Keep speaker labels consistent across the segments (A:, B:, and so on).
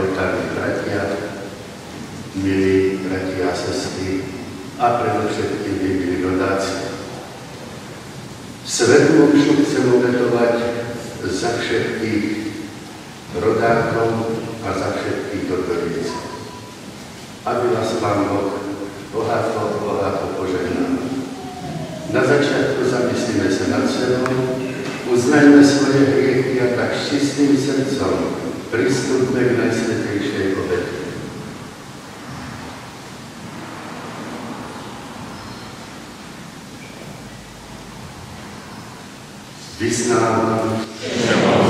A: oltári bratia, milí bratia a sestry a predovšetkým milí rodáci. Svetú omšu chcem obetovať za všetkých rodákov a za všetkých Topolíc. Aby vás Pán Boh bohato požehnal. Na začiatku zamyslíme sa nad sebou, uznajme svoje hriechy a tak s čistým srdcom pristúpme k najsvätejšej obete. Vyznávam, že mám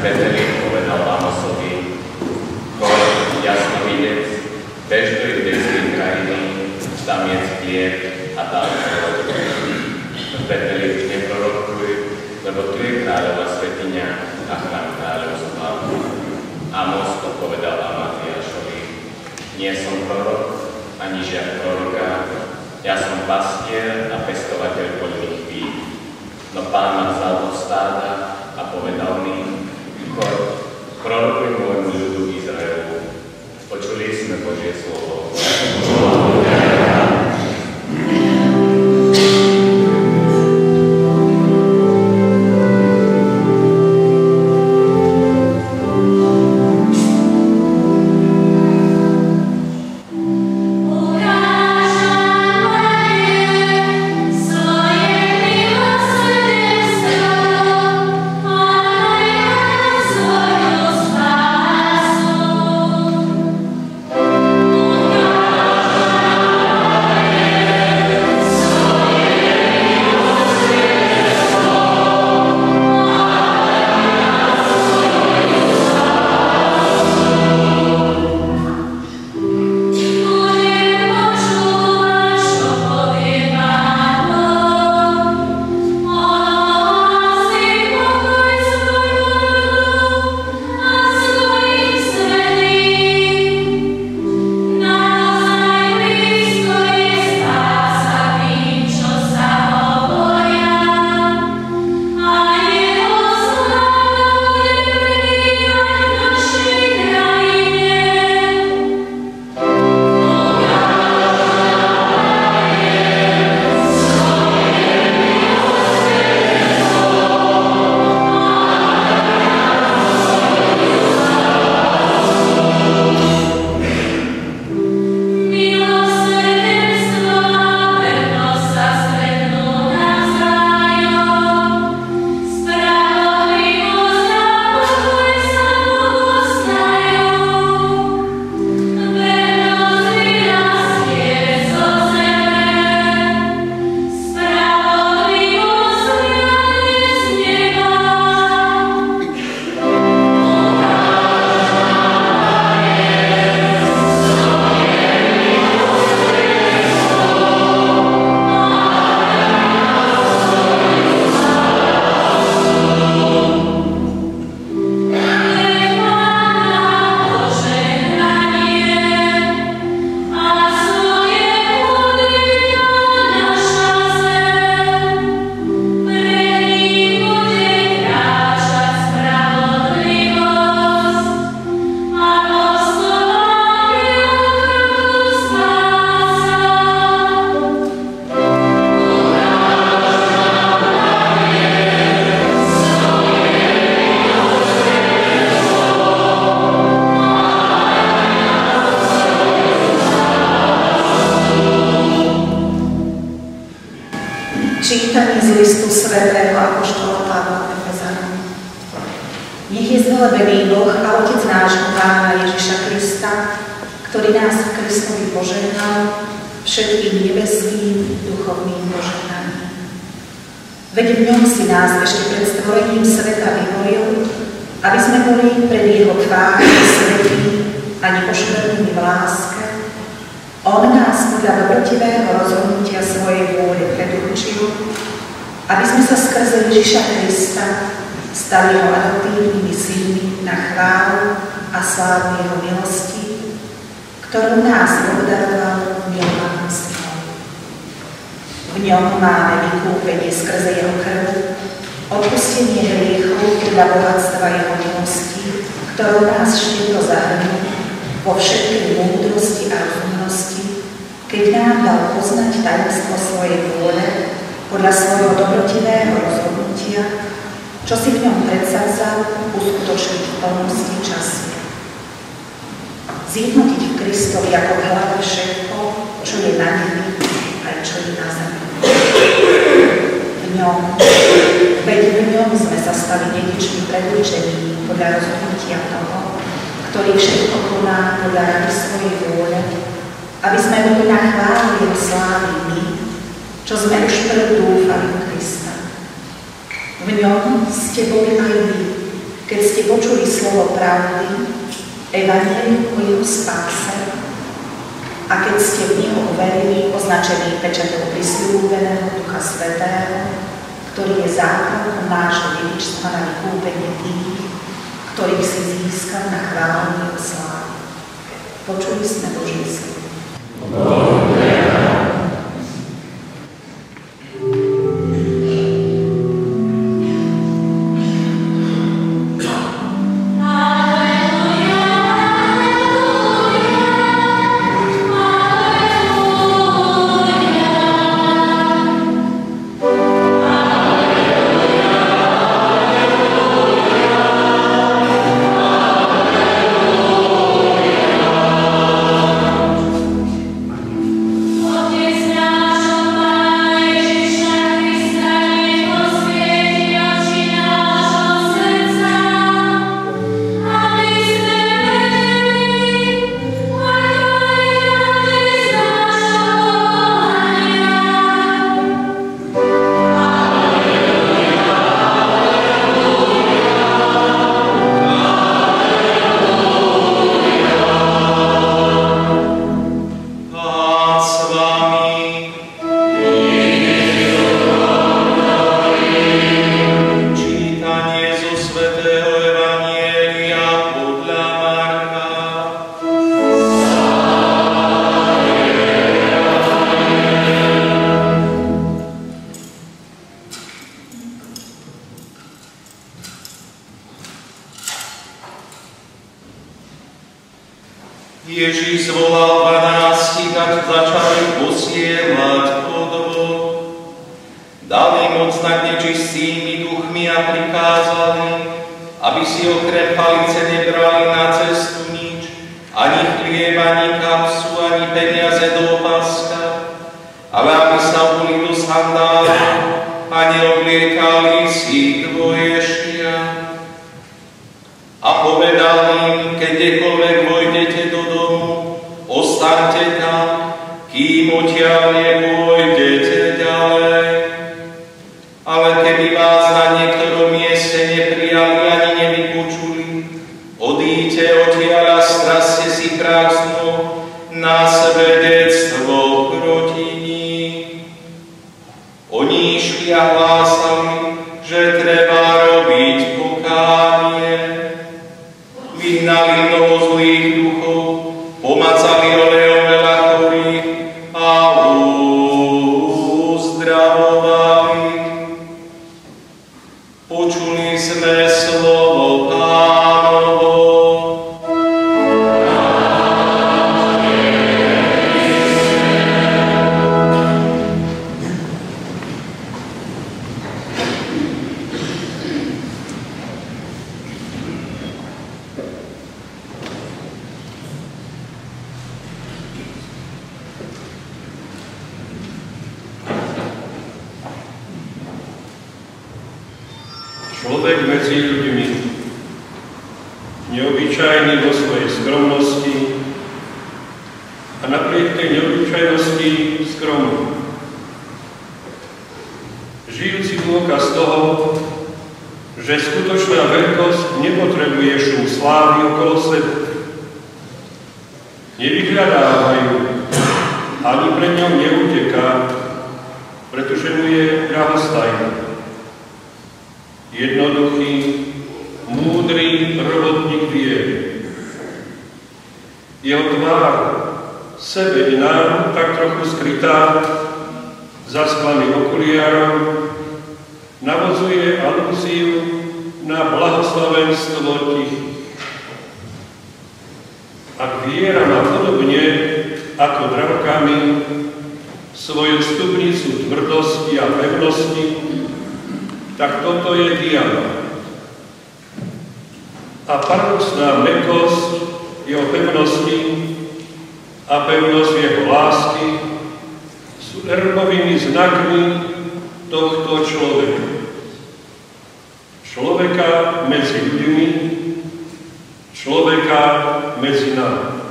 B: Peter, jasnovidec, bež do Jezdejských Možiša proroka: Ja som pastier a pestovateľ poľných pík. No Pán ma vzal do stáda a povedal mi: Choď, prorokuj môjmu ľudu Izraelu. Počuli sme Božie slovo.
C: Čítanie z listu svätého apoštola Pavla Efezanom. Nech je zvelebený Boh a Otec nášho Pána Ježiša Krista, ktorý nás v Kristovi požehnal všetkým nebeským duchovným požehnaním. Veď v ňom si nás ešte pred stvorením sveta vyvolil, aby sme boli pred jeho tvárou svätí a nepoškvrnení v láske. On nás podľa dobrotivého rozhodnutia svojej vôle predurčil, aby sme sa skrze Ježiša Krista stali jeho adoptívnymi synmi na chválu a slávu jeho milosti, ktorú nás obdaroval milovanstvom. V ňom máme vykúpenie skrze jeho krv, odpustenie hriechov podľa bohatstva jeho milosti, ktorou nás štedro zahrnul vo všetkej múdrosti a rozumnosti, keď nám dal poznať tajomstvo svojej vôle podľa svojho dobrotivého rozhodnutia, čo si v ňom predsavzal uskutočniť v plnosti času. Zjednotiť v Kristovi ako v hlave všetko, čo je na nebi aj čo je na zemi. Veď v ňom sme sa stali dedičmi predurčení podľa rozhodnutia toho, ktorý všetko koná podľa rady svojej vôle, aby sme boli na chválu jeho slávy my, čo sme už predúfali v Krista. V ňom ste boli aj vy, keď ste počuli slovo pravdy, evanjelium o jeho spáse, a keď ste v neho uverili, označený pečatou prisľúbeného Ducha Svätého, ktorý je základom nášho dedičstva na vykúpenie tých, ktorých si získal na chválu jeho slávy. Počuli sme Božie slovo.
D: s vami. Čítanie zo svätého Evanjelia podľa Marka. Ježíš zvolal 12 a začal ich posielať pod vod. Dal im moc nad nečistými duchmi a prikázali, aby si okrem palice nebrali na cestu nič, ani chlieb, ani kapsu, ani peniaze do opaska, ale aby sa obuli do sandálov a neobliekali si dvoješia. A povedal im, kedykoľvek vojdete do domu, ostaňte tam, kým odtiaľ nepôjdete ďalej. Ale keby vás na niektorom mieste neprijali ani nevypočuli, odíďte odtiaľ a straste si prázdno na svedectvo proti ním. Oni išli a hlásali, že treba robiť pokánie. Vyhnali mnoho zlých duchov, pomacali olejom veľa chorých a uzdravovali. Počuli sme slovo Pánovo.
E: Človek medzi ľuďmi, neobyčajný vo svojej skromnosti a napriek tej neobyčajnosti skromný. Žijúci dôkaz toho, že skutočná veľkosť nepotrebuje šum slávy okolo seba. Nevyhľadávajú, ani pred ňou neuteká, pretože mu je ľahostajný. Jednoduchý, múdry robotník viery. Jeho tvár, sebe i nám tak trochu skrytá za sklaným okuliarom, navodzuje alúziu na blahoslavenstvo tichých. Ak viera má podobne ako dravkami svoju stupnicu tvrdosti a pevnosti, tak toto je diamant. A paradoxná mäkkosť jeho pevnosti a pevnosť jeho lásky sú erbovými znakmi tohto človeka. Človeka medzi ľuďmi, človeka medzi nami.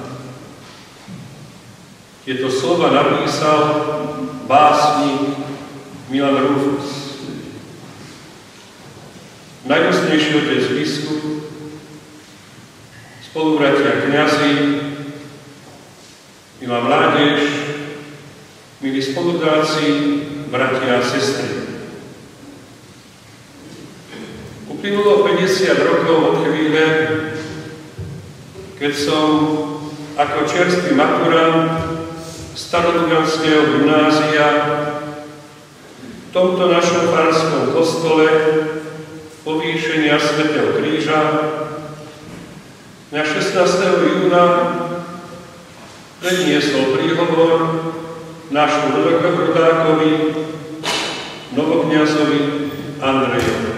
E: Tieto slova napísal básnik Milan Rufus. Najúcnejší otec biskup, spolubratia kňazi, milá mládež, milí spoludáci, bratia a sestry. Uplynulo 50 rokov od chvíle, keď som ako čerstvý maturant starodugandského gymnázia v tomto našom farskom kostole povýšenia Svätého Kríža na 16. júna predniesol príhovor nášmu rodákovi, novokňazovi Andrejovi.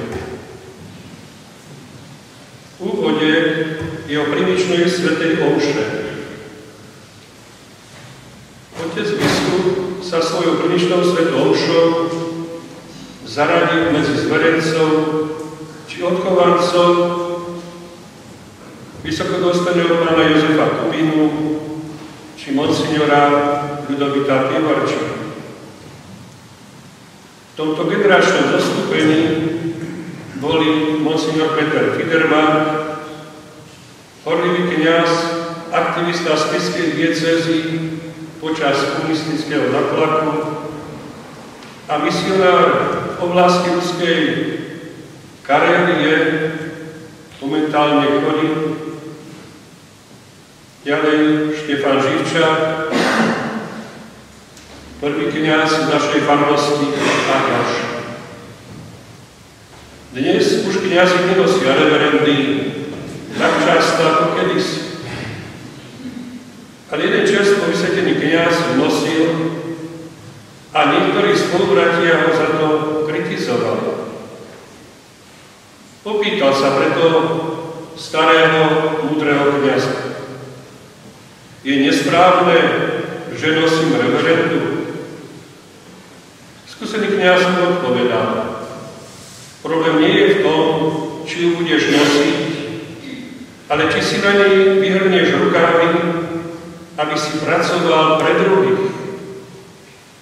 E: V úvode jeho primičnej svätej omše otec biskup sa svojou primičnou svetou omšou zaradil medzi zverencov či odchovancov vysokodôstojného pána Jozefa Kubinu či monsignora Ľudovita Pievarčíka. V tomto generačnom zastúpení boli monsignor Peter Fiderman, horlivý kňaz, aktivista spišskej diecézy počas komunistického zatlaku a misionár v oblasti ruskej Karélie, momentálne chorý, ďalej Štefan Živčák, prvý kňaz našej farnosti Ágaš. Dnes už kňazi nenosia reverendy tak často ako kedysi. Ale jeden čerstvo vysvetený kňaz nosil a niektorí spolubratia ho za to kritizovali. Opýtal sa preto starého, múdreho kňaza. Je nesprávne, že nosím reverendu? Skúsený kňaz mu odpovedal. Problém nie je v tom, či ju budeš nosiť, ale či si na nej vyhrnieš rukávy, aby si pracoval pre druhých,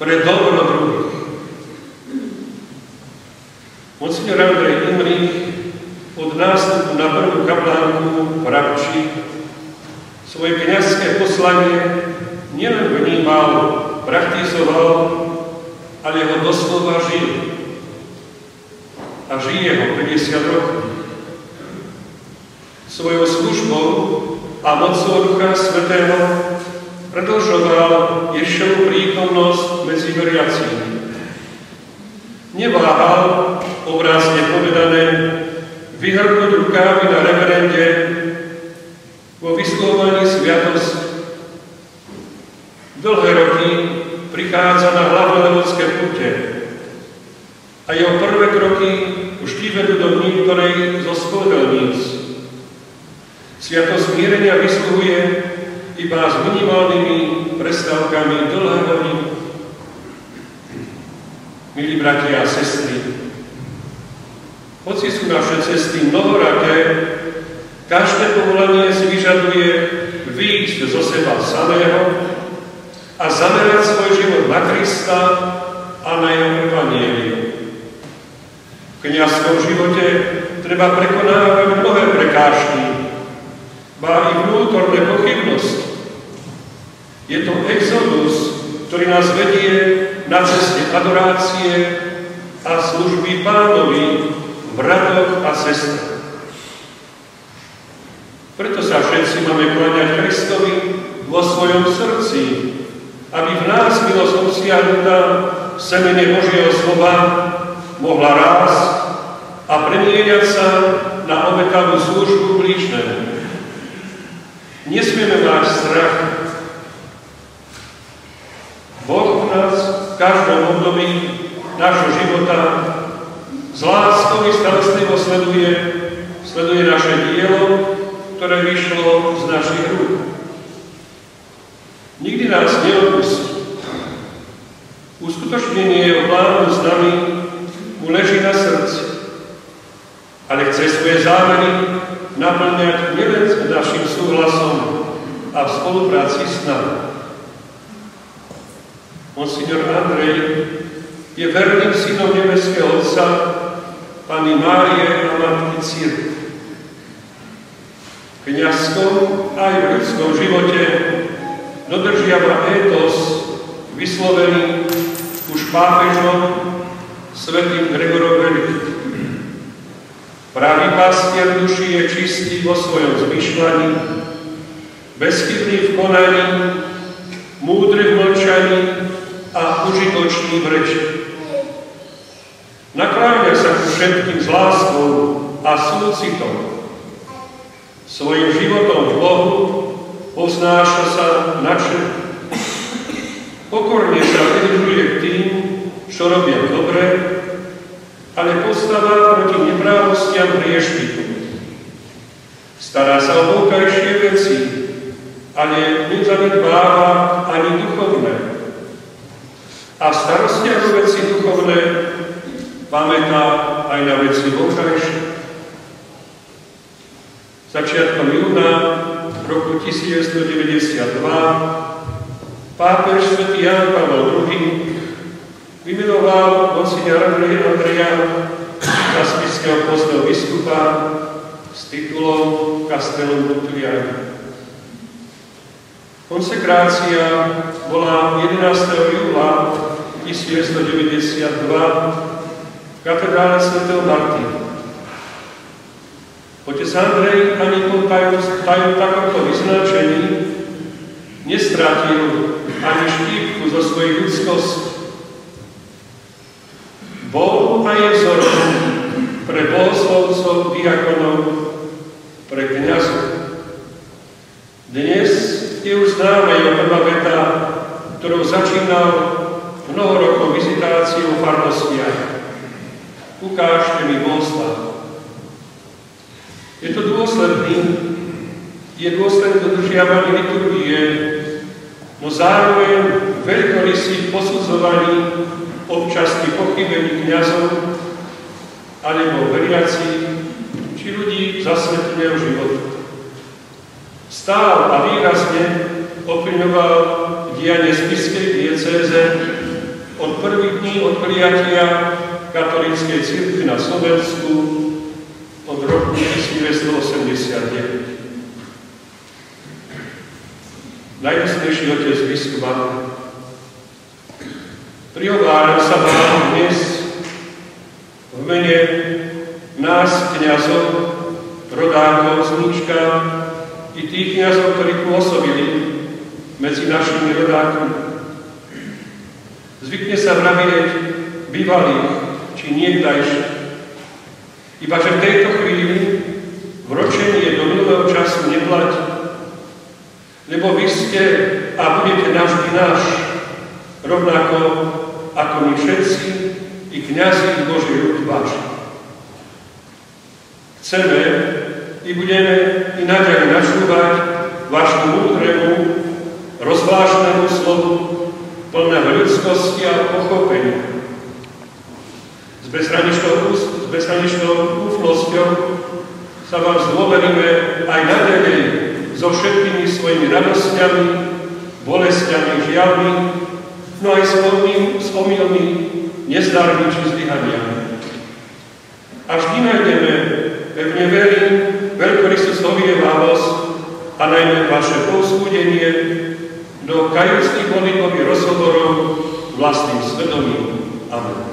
E: pre dobro druhých. Monsignor Andrej Imrich od nástupu na prvú kaplánku v Rabči svoje kňazské poslanie nielen vnímal, praktizoval, ale ho doslova žil. A žije ho 50 rokov. Svojou službou a mocou Ducha Svätého predĺžoval Ježišovu prítomnosť medzi veriacimi. Neváhal, obrazne povedané, vyhrnúť rukávy na reverende vo vyslovovaní sviatosti. Dlhé roky prichádza na hlavnolevodské púte a jeho prvé kroky vždy vedú do niektorej zo spovedalníc. Sviatosť zmierenia vysluhuje iba s minimálnymi prestávkami dlhé hodiny. Milí bratia a sestry, hoci sú naše cesty mnohoraké, každé povolanie si vyžaduje výjsť zo seba samého a zamerať svoj život na Krista a na jeho evanjelium. V kňazskom živote treba prekonávať mnohé prekážky, ba i vnútorné pochybnosti. Je to exodus, ktorý nás vedie na ceste adorácie a služby Pánovi, bratok a sestra. Preto sa všetci máme kláňať Kristovi vo svojom srdci, aby v nás milosť obsiahnutá semene Božieho slova mohla rásť a premieňať sa na obetavú službu blížnemu. Nesmieme mať strach. Boh nás v každom období nášho života s láskou i starostlivo sleduje naše dielo, ktoré vyšlo z našich rúk. Nikdy nás neopustí. Uskutočnenie jeho plánu s nami mu leží na srdci, ale chce svoje zámery naplňať nielen s našim súhlasom a v spolupráci s nami. Monsignor Andrej je verným synom nebeského Otca, Panny Márie a Matky Cirkvi. V kňazskom aj v ľudskom živote dodržiava étos vyslovený už pápežom svätým Gregorom Veľkým. Pravý pastier duši je čistý vo svojom zmyšľaní, bezchybný v konaní, múdry v mlčaní a užitočný v reči. Nakláňa sa ku všetkým s láskou a súcitom. Svojim životom v Bohu poznáša sa na všetko. Pokorne sa pridružuje k tým, čo robia dobre, ale postáva proti neprávostiam hriešnikov. Stará sa o vonkajšie veci, ale nezanedbáva ani duchovné. A v starostiach o veci duchovné pamätá aj na veci vonkajšie. Začiatkom júna roku 1992 pápež svätý Ján Pavol II vymenoval monsignora Andreja za spišského postného biskupa s titulom Castellum Nuptiae. Konsekrácia bola 11. júla 1992 v katedrále svätého Martina. Otec Andrej ani po takomto vyznačení nestratil ani štípku zo svojej ľudskosti. Bol aj vzorom pre bohoslovcov, diakonov, pre kňazov. Dnes je už známa jeho prvá veta, ktorou začínal mnoho rokov vizitáciu v farnostiach. Ukážte mi bohoslávu. Je to dôsledné dodržiavanie liturgie, no zároveň veľkorysý posudzovaní občasných pochybení kňazov alebo veriacich či ľudí zasveteného života. Stál a výrazne ovplyvňoval dianie spišskej diecéze od prvých dní od prijatia katolíckej cirkvi na Slovensku od roku 1989. Najvysnejší otec biskup Andrej. Prihováram sa vám dnes v mene nás, kňazov, rodákov, zníčka i tých kňazov, ktorí pôsobili medzi našimi rodákmi. Zvykne sa vravieť bývalých či niekdajších. Ibaže v tejto chvíli vročenie do minulého času neplatí, lebo vy ste a budete navždy náš, rovnako ako my všetci i kňazi Boží ľud váš. Chceme i budeme i naďalej načúvať vášmu múdremu, rozvážnemu slovu, plného ľudskosti a pochopenia. S bezhraničnou úfnosťou sa vám zdôveríme aj naďalej so všetkými svojimi radosťami, bolestiami, žiaľmi, no aj s omylmi, nezdarmi či zlyhaniami. A vždy nájdeme, pevne verím, veľkorysú zhovievavosť a najmä vaše povzbudenie do kajúcnych modlitbových rozhovorov vlastným svedomím. Amen.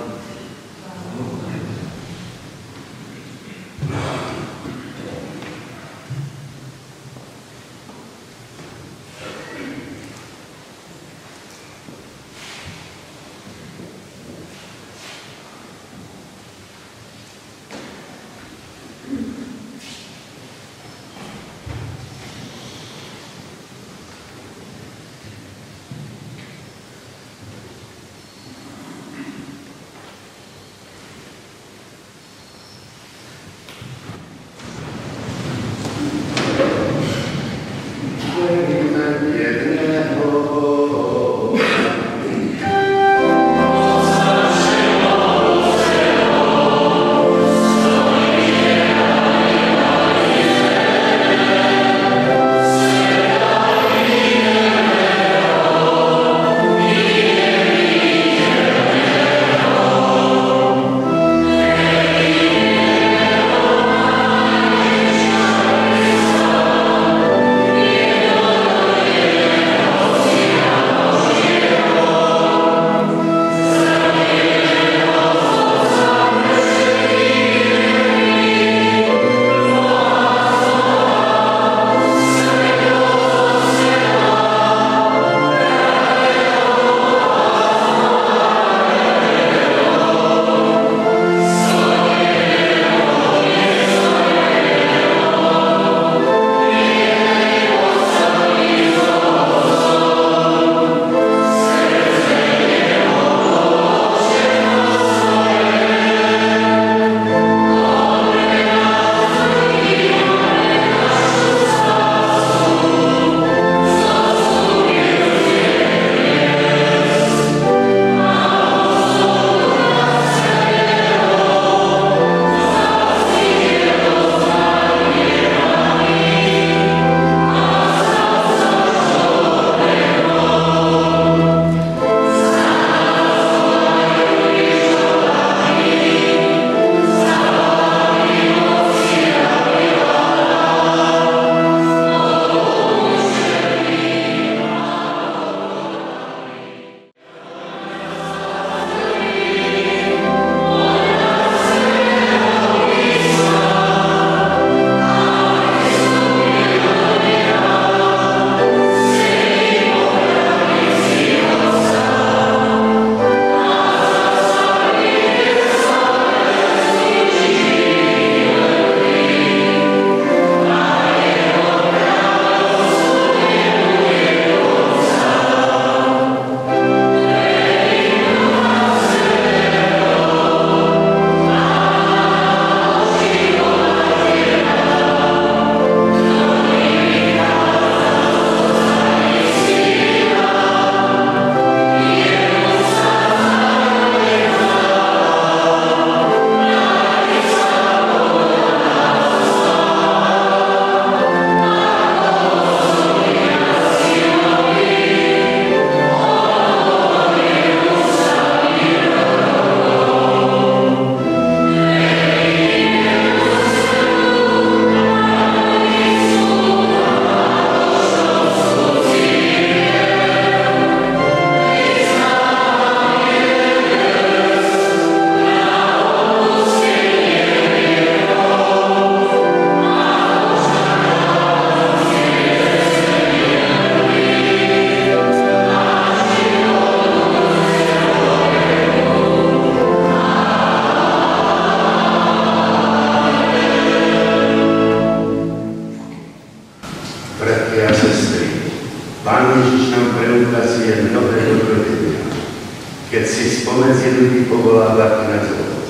A: keď si spomedzi ľudí povoláva kňazov.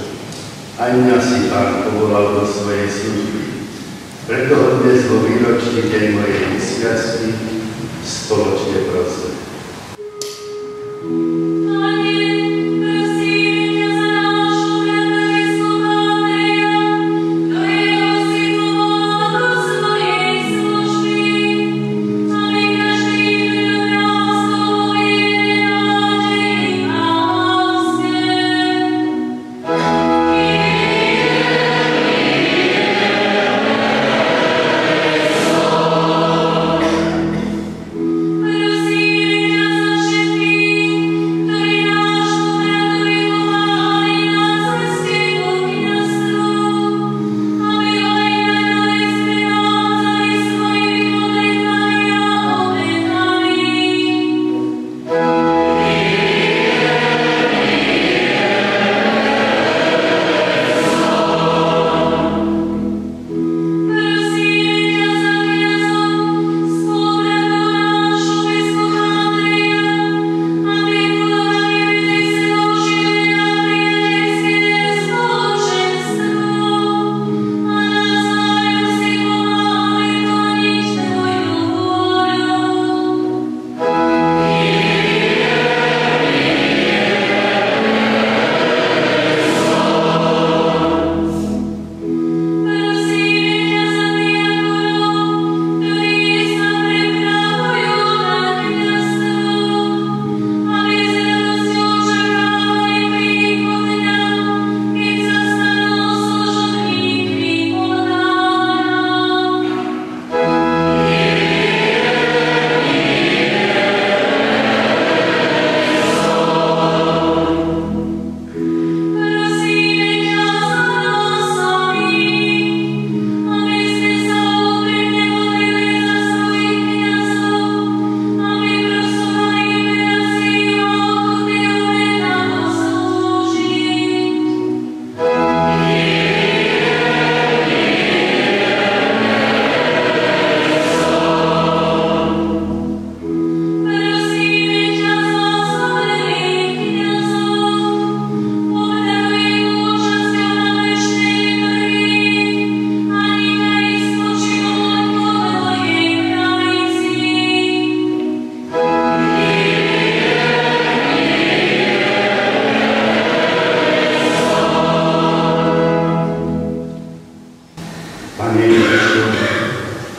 A: Aj mňa si Pán povolal do svojej služby. Preto ho dnes vo výročný deň mojej vysviacky spoločne prosím.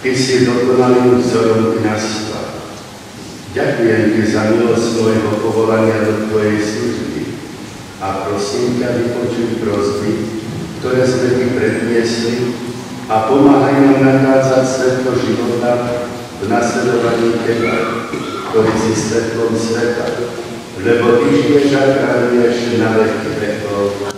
A: Ty si dokonalým vzorom kňazstva. Ďakujem Ti za milosť svojho povolania do Tvojej služby a prosím ťa vypočuj prosby, ktoré sme Ti predniesli a pomáhaj nám nachádzať svetlo života v nasledovaní Teba, ktorý si svetlom sveta, lebo Ty žiješ a kráľuješ na veky vekov.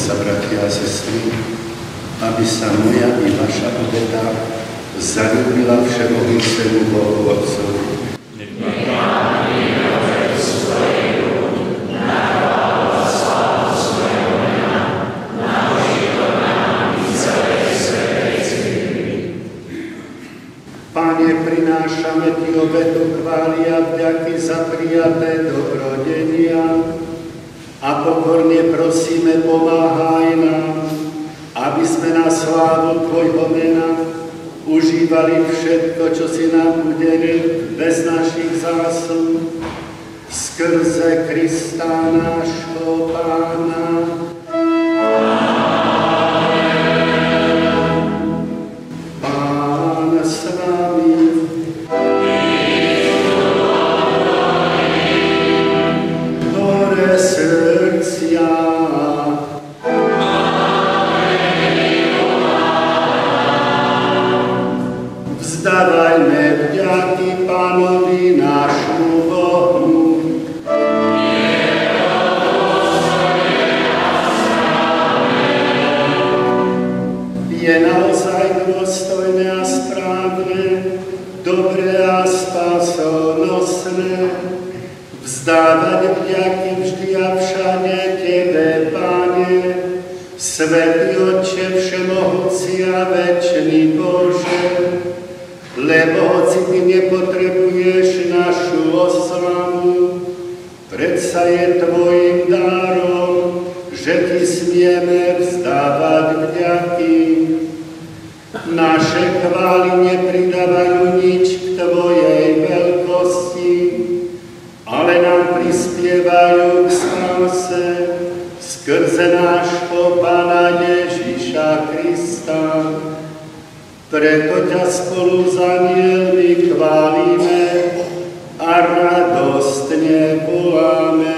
A: sa, bratia a sestry, aby sa moja i vaša obeta zaľúbila všemohúcemu Bohu Otcovi. Pane, prinášame Ti obetu chvály a vďaky za prijaté dobrodenia a pokorne prosíme, pomáhaj nám, aby sme na slávu Tvojho mena užívali všetko, čo si nám udelil bez našich zásluh, skrze Krista nášho Pána. Vzdávajme vďaky Pánovi nášmu Bohu. Je naozaj dôstojné a správne, dobré a spásonosné vzdávať vďaky vždy a všade Tebe, Pane, Svätý Otče všemohúci a večný Bože, lebo hoci Ty nepotrebuješ našu oslavu, predsa je Tvojim dárom, že Ti smieme vzdávať vďaky. Naše chvály nepridávajú nič k Tvojej veľkosti, ale nám prispievajú k spáse skrze nášho Pána Ježiša Krista. Preto ťa spolu s anielmi chválime a radostne voláme.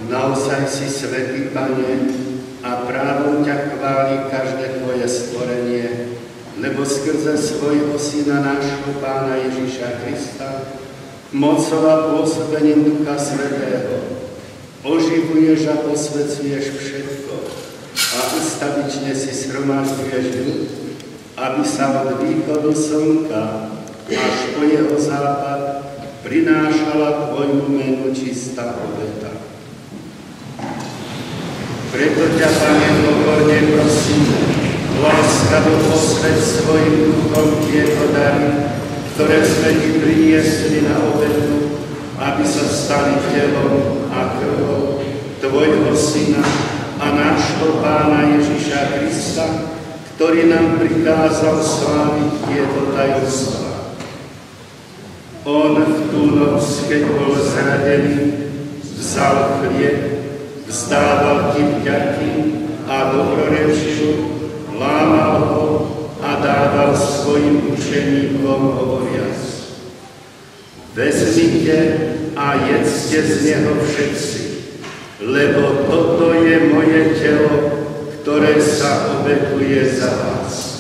A: Naozaj si svätý, Pane, a právom ťa chváli každé Tvoje stvorenie, lebo skrze svojho Syna nášho Pána Ježiša Krista, mocou a pôsobením Ducha Svätého, oživuješ a posvecuješ všetko a ustavične si shromažďuješ ľud, aby sa od východu slnka až po jeho západ prinášala Tvojmu menu čistá obeta. Preto ťa, Pane, pokorne prosíme, láskavo posväť svojim duchom tieto dary, ktoré sme Ti priniesli na obetu, aby sa stali telom a krvou Tvojho Syna a nášho Pána Ježiša Krista, ktorý nám prikázal sláviť tieto tajomstvá. On v tú noc, keď bol zradený, vzal chlieb, vzdával Ti vďaky a dobrorečil, lámal ho a dával svojim učeníkom hovoriac: Vezmite a jedzte z neho všetci, lebo toto je moje telo, ktoré sa obetuje za vás.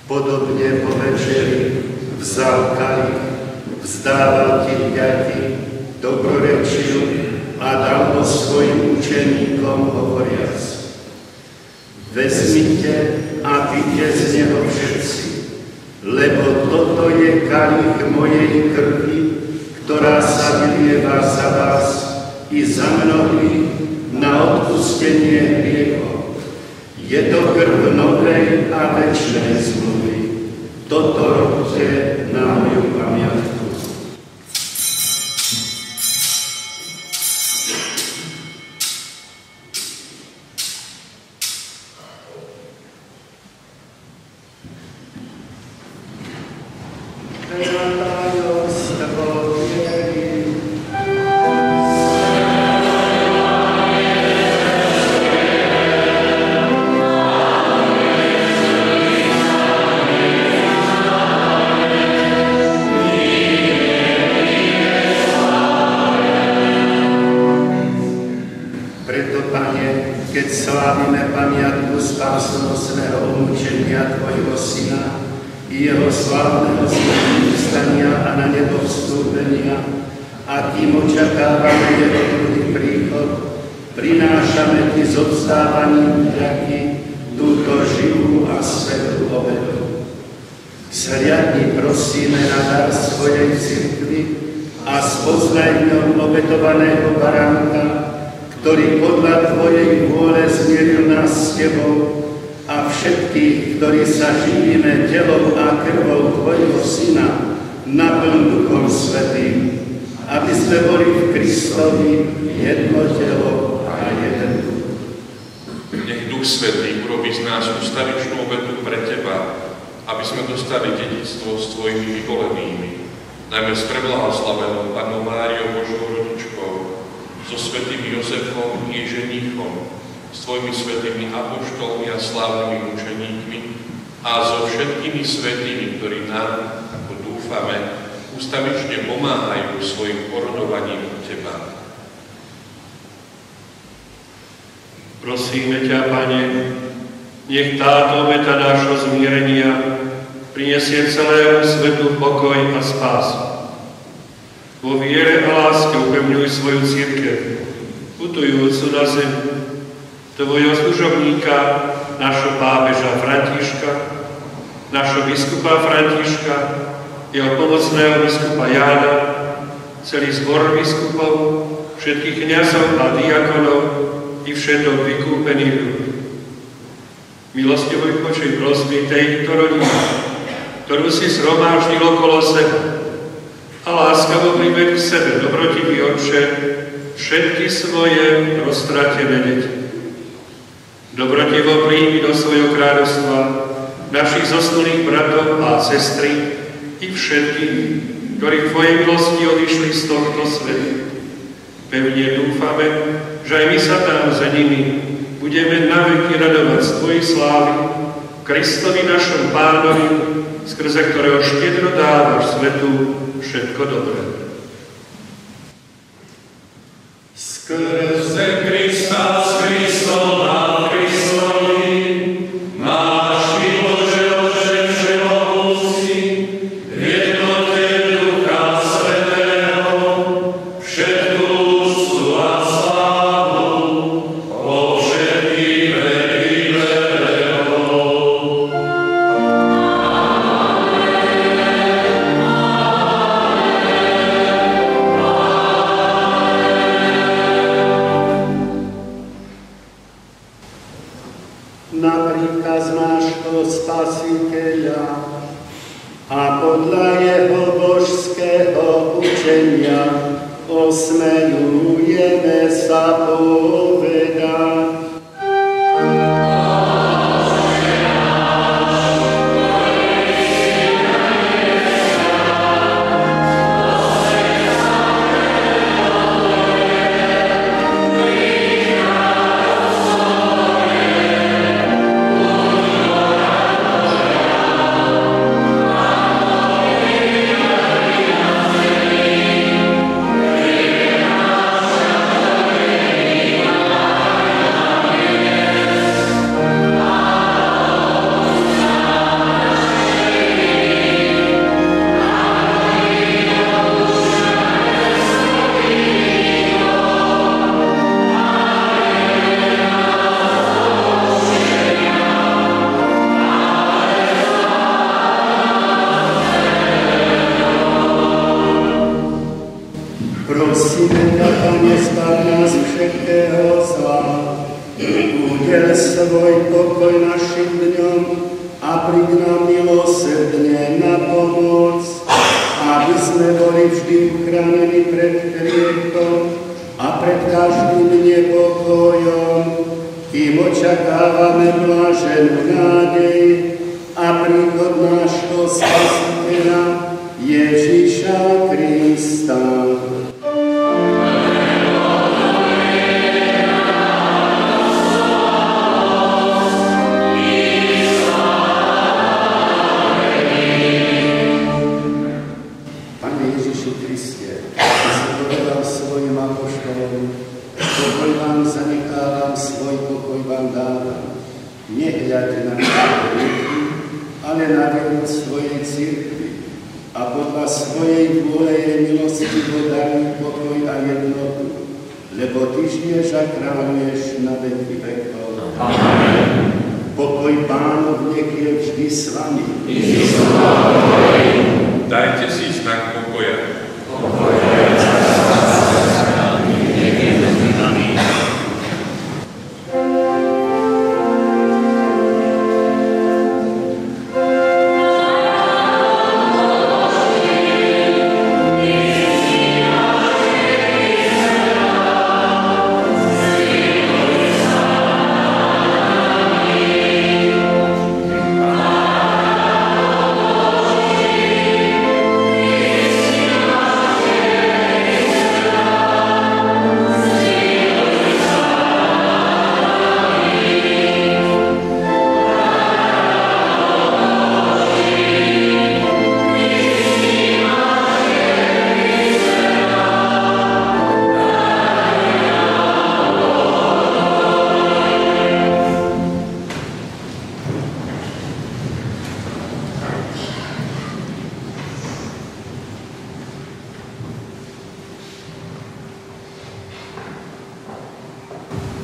A: Podobne po večeri vzal kalich, vzdával Ti vďaky, dobrorečil a dal ho svojim učeníkom hovoriac: Vezmite a pite z neho všetci, lebo toto je kalich mojej krvi, ktorá sa vylieva za vás i za mnohých na odpustenie hriechov. Je to krv novej a večnej zmluvy. Toto robte na moju pamiatku.
E: Prosíme ťa, Pane, nech táto obeta nášho zmierenia prinesie celému svetu pokoj a spásu. Vo viere a láske upevňuj svoju cirkev, putujúcu na zem, tvojho služobníka, našho pápeža Františka, našho biskupa Františka, jeho pomocného biskupa Jána, celý zbor biskupov, všetkých kňazov a diakonov i všetok vykúpený ľud. Milostivo vypočuj prosby tejto rodiny, ktorú si zhromáždil okolo seba, a láskavo príjme k sebe, dobrotivý Otče, všetky svoje roztratené deti. Dobrotivo príjmi do svojho kráľovstva našich zosnulých bratov a sestry i všetkých, ktorí v tvojej milosti odišli z tohto sveta. Pevne dúfame, že aj my sa tam za nimi budeme naveky radovať z tvojej slávy, Kristovi našom Pánovi, skrze ktorého štedro dávaš svetu všetko dobré.
D: Skrze Krista, s Kristom a Kristovi, náš Ty, Bože, Otče všemohúci, v jednote Ducha Svätého, všetku úctu a slávu po všetky veky vekov.
A: Na príkaz nášho Spasiteľa a podľa jeho božského učenia osmeľujeme sa povedať.
D: Amen.
F: svoj pokoj našim dňom a príď nám milosrdne na pomoc, aby sme boli vždy uchránení pred hriechom a pred každým nepokojom, kým očakávame bláženú nádej a príchod nášho Spasiteľa Ježiša Krista.
A: Pane Ježišu Kriste, Ty si povedal svojim apoštolom, pokoj vám zanechávam, svoj pokoj vám dávam. Nehľaďte na hriechy, ale na vieru svojej cirkvi a podľa svojej vôle je milostivo daný pokoj a jednotu, lebo Ty žiješ a kráľuješ na veky vekov. Amen. Pokoj Pánov nech je vždy s vami.
D: Dajte si znak pokoja.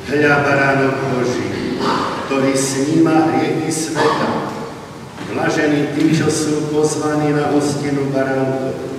A: Hľa baránok Boží, ktorý sníma hriechy sveta. Blažení tí, čo sú pozvaní na hostinu baránkov.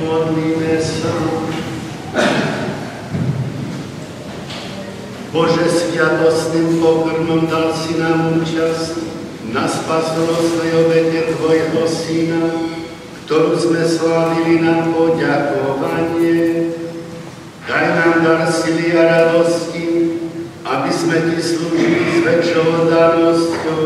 F: Modlíme sa. Bože, sviatostným pokrmom dal si nám účasť na spasonosnej obete Tvojho Syna, ktorú sme slávili na poďakovanie. Daj nám dar sily a radosti, aby sme Ti slúžili s väčšou oddanosťou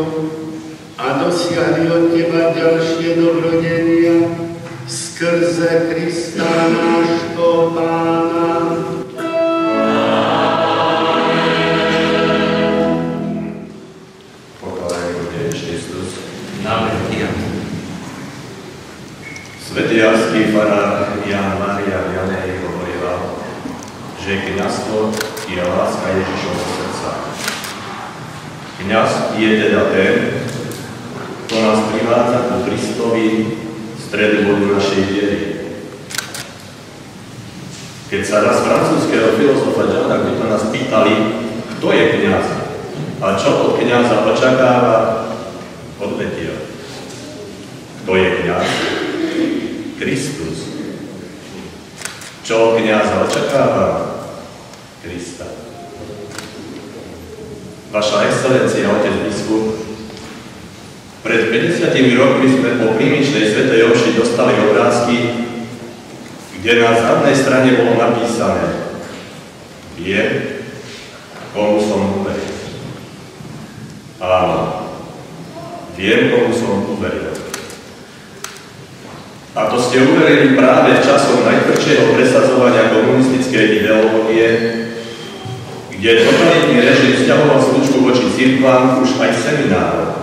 F: a dosiahli od Teba ďalšie dobrodenia skrze Krista nášho Pána.
G: Svetiarský farár Ján Mária Vianney hovorila, že kňazstvo je láska Ježišovho srdca. Kňaz je teda ten, kto nás privádza ku Kristovi, stredobodu našej viery. Keď sa raz francúzskeho filozofa Johna Newtona nás pýtali, kto je kňaz a čo od kňaza očakáva, odvetil. Kto je kňaz? Kristus. Čo od kňaza očakáva? Krista. Vaša excelencia, otec biskup, pred 50 rokmi sme po prímičnej svätej omši dostali obrázky, kde na zadnej strane bolo napísané: Viem, komu som uveril. Áno, viem, komu som uveril. A to ste uverili práve v časom najtvrdšieho presadzovania komunistickej ideológie, kde totalitný režim vzťahoval službu voči cirkvám už aj seminárov.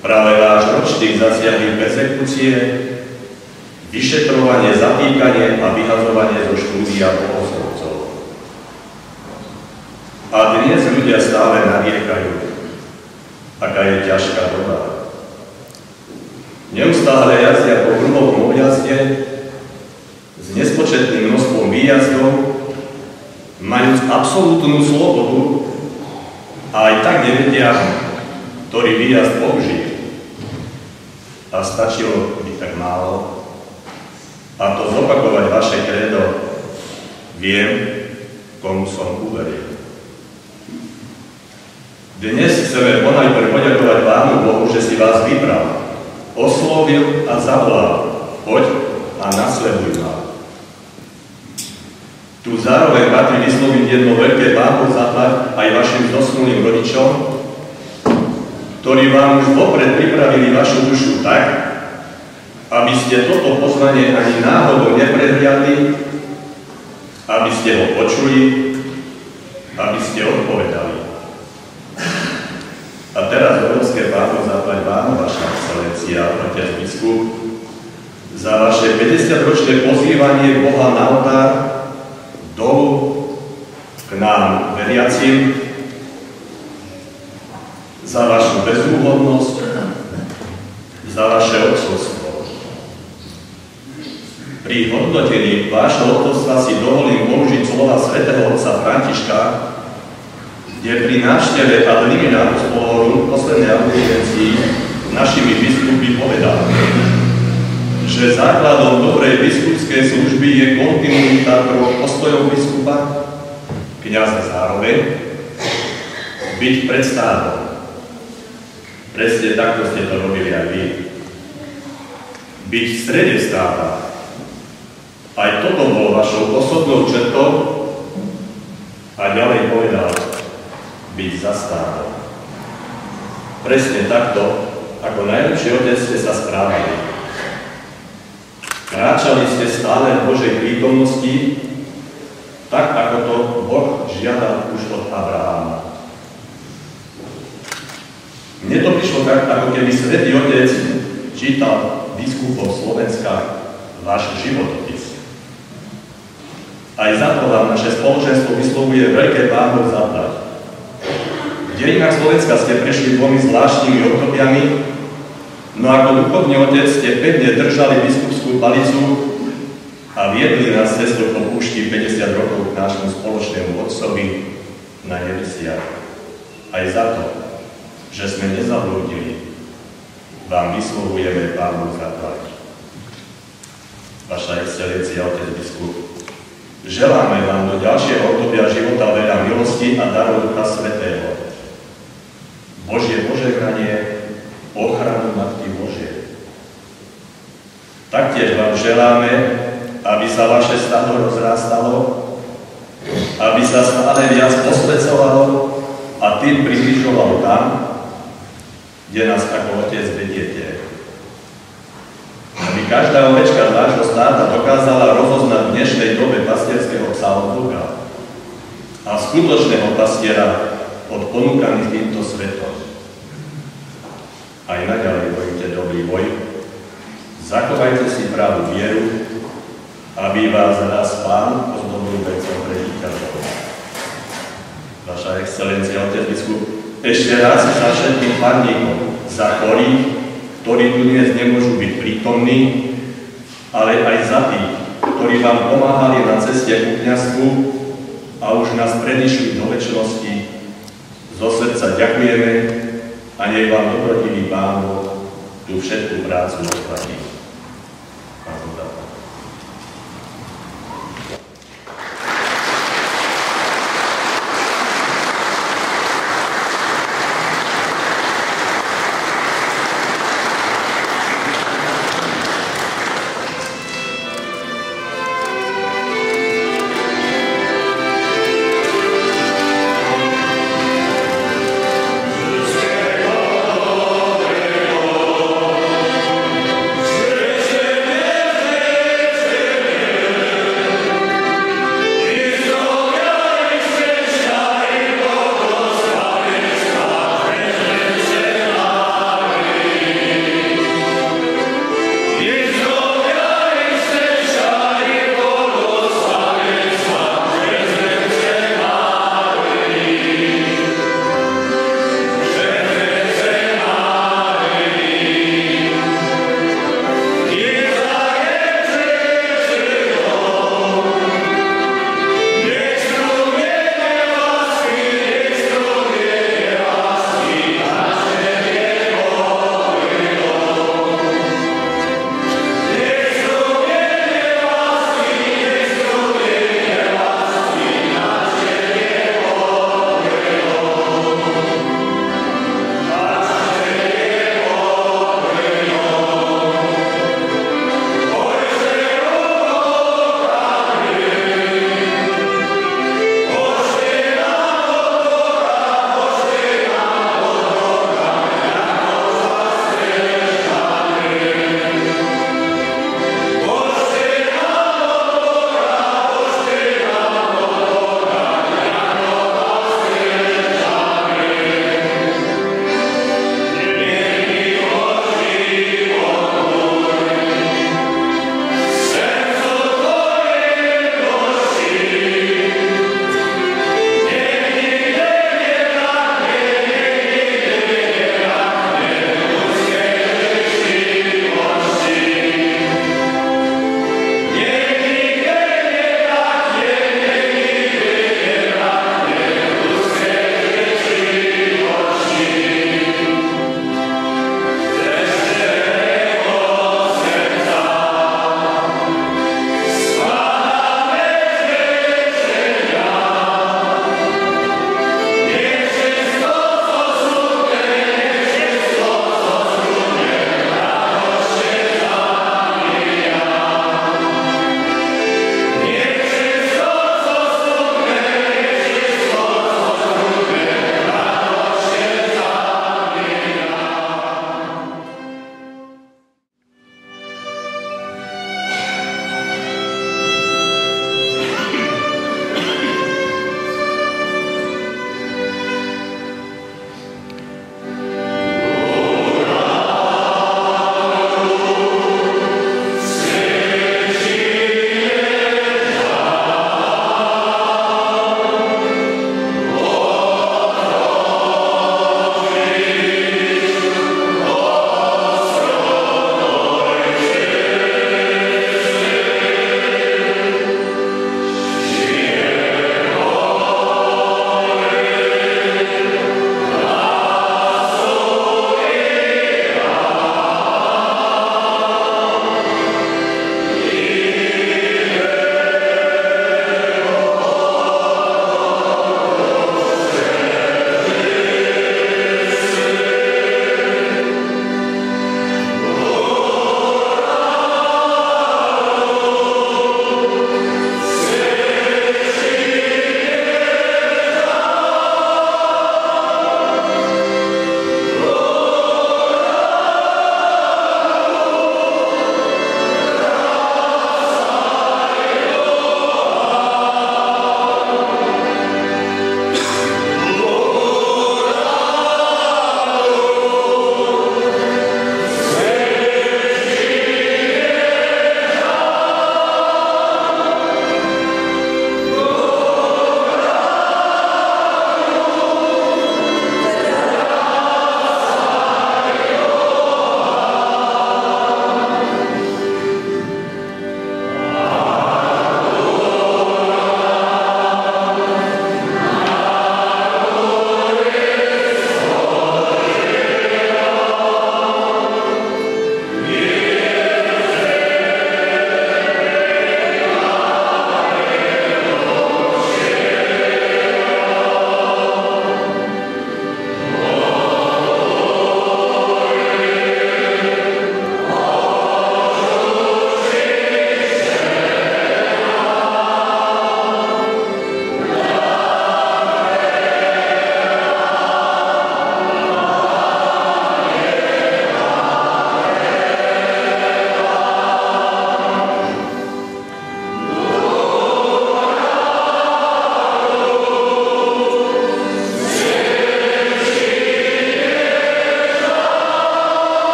G: Práve váš ročník zasiahli perzekúcie, vyšetrovanie, zatýkanie a vyhadzovanie zo štúdia bohoslovcov. A dnes ľudia stále nariekajú, aká je ťažká doba. Neustále jazdia po kruhovom objazde s nespočetným množstvom výjazdov, majúc absolútnu slobodu a aj tak nevedia, ktorý výjazd použiť. A stačilo by tak málo. A to zopakovať vaše kredo: Viem, komu som uveril. Dnes chceme ponajprv poďakovať Pánu Bohu, že si vás vybral, oslovil a zavolal: Poď a nasleduj ma. Tu zároveň patrí vysloviť jedno veľké Pánu zaplať aj vašim zosnulým rodičom, ktorí vám už vopred pripravili vašu dušu tak, aby ste toto poznanie ani náhodou neprehliadli, aby ste ho počuli, aby ste odpovedali. A teraz obrovské Pánu zaplať vám, vaša excelencia, otec biskup, za vaše 50-ročné pozývanie Boha na oltár dolu k nám veriacim, za vašu bezúhodnosť, za vaše otcovstvo. Pri hodnotení vášho otcovstva si dovolím použiť slova svätého otca Františka, kde pri návšteve ad limina spoloru poslednej audiencii našimi biskupy povedal, že základom dobrej biskupskej služby je kontinuita troch postojov biskupa, kňaza zároveň, byť pred státom. Presne takto ste to robili aj vy. Byť v strede státa. Aj toto bolo vašou osobnou črtou a ďalej povedal: byť za státom. Presne takto, ako najlepší otec ste sa správali. Kráčali ste stále v Božej prítomnosti, tak ako to Boh žiadal už od Abraháma. Mne to prišlo tak, ako keby Svätý Otec čítal biskupov Slovenska váš životopis. Aj za to vám naše spoločenstvo vyslovuje veľké Pánovo zaplať. V dejinách Slovenska ste prešli dvomi zvláštnymi obdobiami, no ako duchovný otec ste pevne držali biskupskú palicu a viedli nás cestou po púšti 50 rokov k nášmu spoločnému otcovi na nebesiach. Aj za to, že sme nezablúdili, vám vyslovujeme Pánovu zaplať. Vaša excelencia, otec biskup, želáme vám do ďalšieho obdobia života veľa milosti a darov Ducha Svätého. Božie požehnanie, ochranu Matky Božej. Taktiež vám želáme, aby sa vaše stádo rozrastalo, aby sa stále viac posväcovalo a tým približovalo tam, kde nás ako Otec vediete. Aby každá ovečka z nášho stáda dokázala rozoznať v dnešnej dobe pastierského psa od Boha a skutočného pastiera od ponúkaných týmto svetom. Aj naďalej bojujte dobrý boj, zachovajte si pravú vieru, aby vás raz Pán ozdobil vecom pre víťazov. Vaša excelencia, otec biskup, ešte raz za všetkým farníkom, za chorých, ktorí tu dnes nemôžu byť prítomní, ale aj za tých, ktorí vám pomáhali na ceste ku kňazstvu a už nás predišli do večnosti. Zo srdca ďakujeme a nech vám dobrotivý Pán Boh tú všetkú prácu odplatí.
H: Yeah.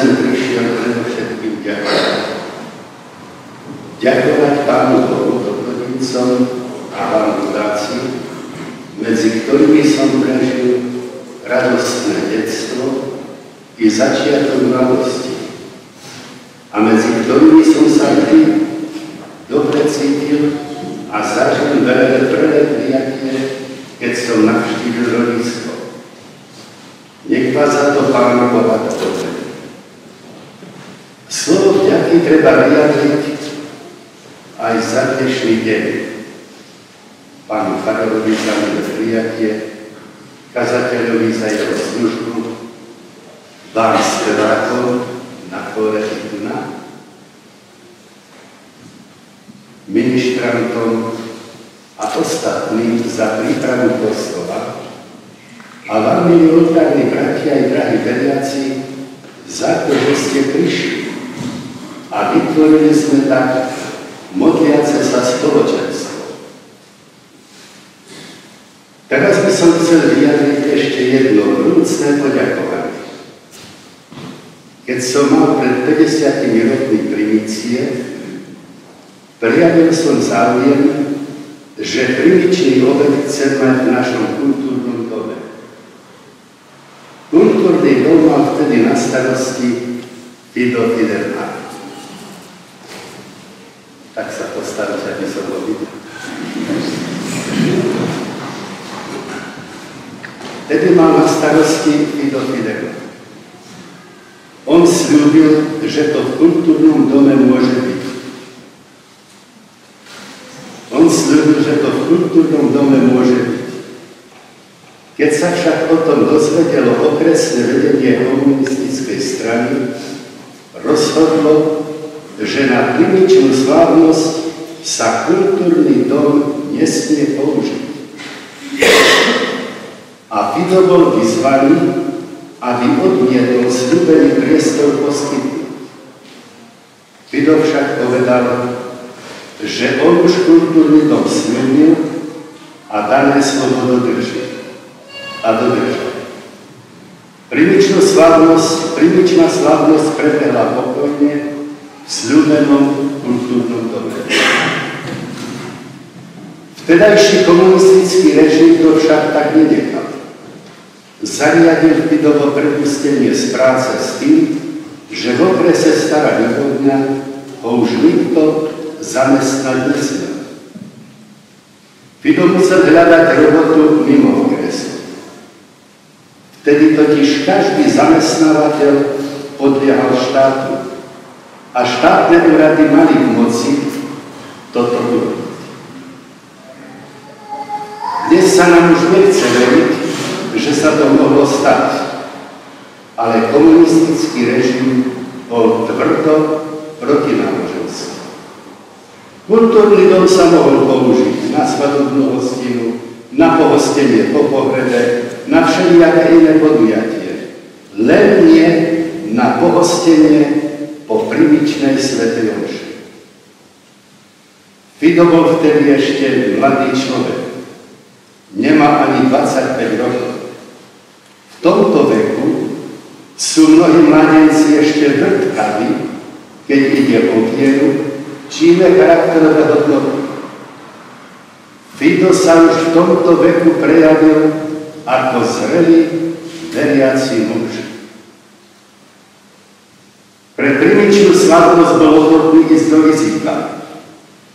F: sem prišiel predovšetkým ďakovať. Ďakovať Pánu Bohu, dobrodnícom a vám chudáci, medzi ktorými som prežil radostné detstvo i začiatok mladosti. A medzi ktorými som sa vždy dobre cítil a zažil veľké prijatie, keď som navštívil rodisko. Nech vás za to Pán Boha dobre. Slovo vďaky treba vyjadriť aj za dnešný deň. Pánu farárovi za milé prijatie, kazateľovi za jeho službu, vám spevákom na chóre Tituna, ministrantom a ostatným za prípravu kostola a vám, milí oltárni bratia aj drahí veriaci, za to, že ste prišli a vytvorili sme tak modliace sa spoločenstvo. Teraz by som chcel vyjadriť ešte jedno vrúcne poďakovanie. Keď som mal pred 50 rokmi primície, prejavil som záujem, že primičný obed chcem mať v našom kultúrnom dome. Kultúrny dom mal vtedy na starosti Fido Fidelmar. Tak sa postaviť, aby som ho videl. Vtedy mal na starosti Fido Fidelmar. On sľúbil, že to v kultúrnom dome môže byť. On sľúbil, že to v kultúrnom dome môže byť. Keď sa však o tom dozvedelo okresné vedenie komunistickej strany, rozhodlo, že na primičnú slávnosť sa kultúrny dom nesmie použiť. A Fido bol vyzvaný, aby odmietol sľúbený priestor poskytnúť. Fido však povedal, že on už kultúrny dom sľúbil a dané slovo dodrží. A dodržal. Primičná slávnosť prebehla pokojne v sľúbenom kultúrnom dome. Vtedajší komunistický režim to však tak nenechal. Zariadil Fidovo prepustenie z práce s tým, že v okrese Stará Ľubovňa ho už nikto zamestnať nesmel. Fido musel hľadať robotu mimo okresu. Vtedy totiž každý zamestnávateľ podliehal štátu a štátne úrady mali v moci toto urobiť. Dnes sa nám už nechce veriť, že sa to mohlo stať, ale komunistický režim bol tvrdo proti náboženstvu. Kultúrny dom sa mohol použiť na svadobnú hostinu, na pohostenie po pohrebe, na všelijaké iné podujatie, len nie na pohostenie po primičnej svätej omši. Fido bol vtedy ešte mladý človek. Nemá ani 25 rokov. V tomto veku sú mnohí mladenci ešte vrtkaví, keď ide o vieru, či iné charakterové hodnoty. Fido sa už v tomto veku prejavil ako zrelý, veriaci muž. Pre primičnú slávnosť bol ochotný ísť do rizika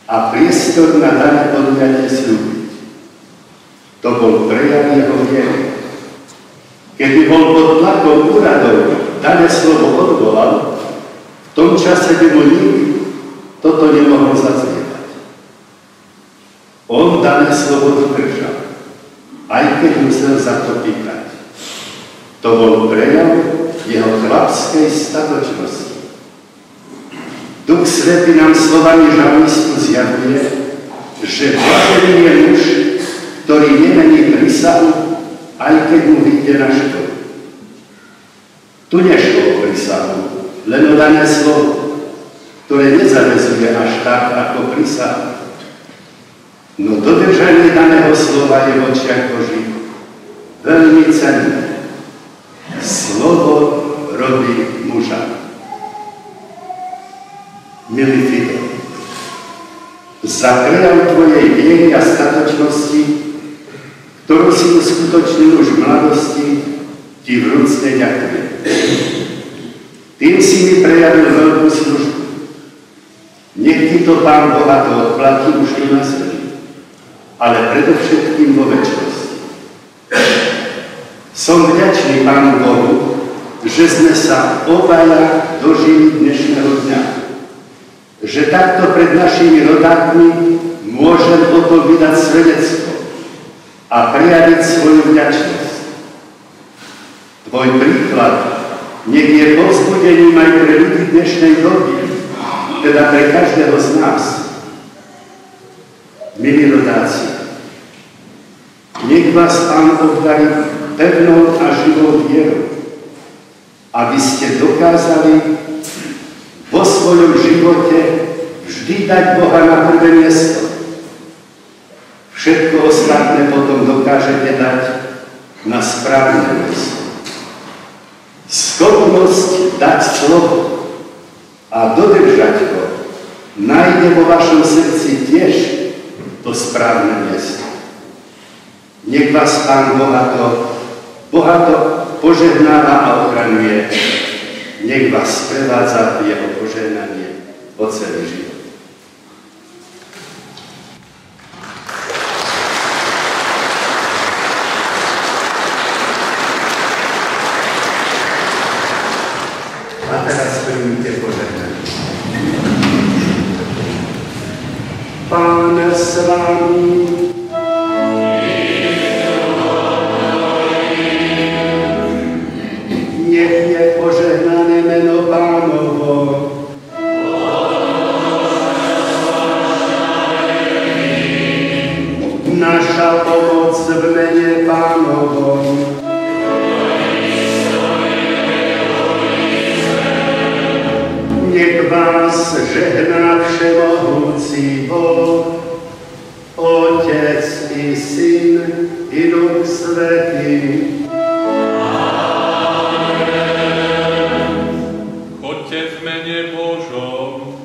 F: a priestor na dané podujatie sľúbiť. To bol prejav jeho viery. Keby bol pod tlakom úradov dané slovo odvolal, v tom čase by mu nik toto nemohol zaznievať. On dané slovo dodržal, aj keď musel za to pýtať. To bol prejav jeho chlapskej statočnosti. Duch Svätý nám slovami žalmistu zjavuje, že blažený je muž, ktorý nemení prísahu, aj keď mu vyjde na škodu. Tu nešlo o prísahu, len o dané slovo, ktoré nezavezuje až tak ako prísahu. No dodržanie daného slova je v očiach Božích veľmi cenné. Slovo robí muža. Milý Fido, za prejav tvojej viery a statočnosti, ktorú si uskutočnil už v mladosti, ti vrúcne ďakujem. Tým si mi prejavil veľkú službu. Nech ti to Pán bohato odplatí už tu na zemi, ale predovšetkým vo večnosti. Som vďačný Pánu Bohu, že sme sa obaja dožili dnešného dňa. Že takto pred našimi rodákmi môžem o to vydať svedectvo a prejaviť svoju vďačnosť. Tvoj príklad nech je povzbudením aj pre ľudí dnešnej doby, teda pre každého z nás. Milí rodáci, nech vás Pán obdarí pevnou a živou vierou, aby ste dokázali vo svojom živote vždy dať Boha na prvé miesto. Všetko ostatné potom dokážete dať na správne miesto. Schopnosť dať slovo a dodržať ho nájde vo vašom srdci tiež to správne miesto. Nech vás Pán bohato požehnáva a ochraňuje. Nech vás sprevádza jeho požehnanie po celý život. A teraz príjmite požehnanie. Pán s vami. Nech je požehnané meno Pánovo. Naša pomoc v mene Pánovom. Nech vás žehná všemohúci Boh, Otec i Syn i Duch Svätý.
D: Choďte v mene Božom.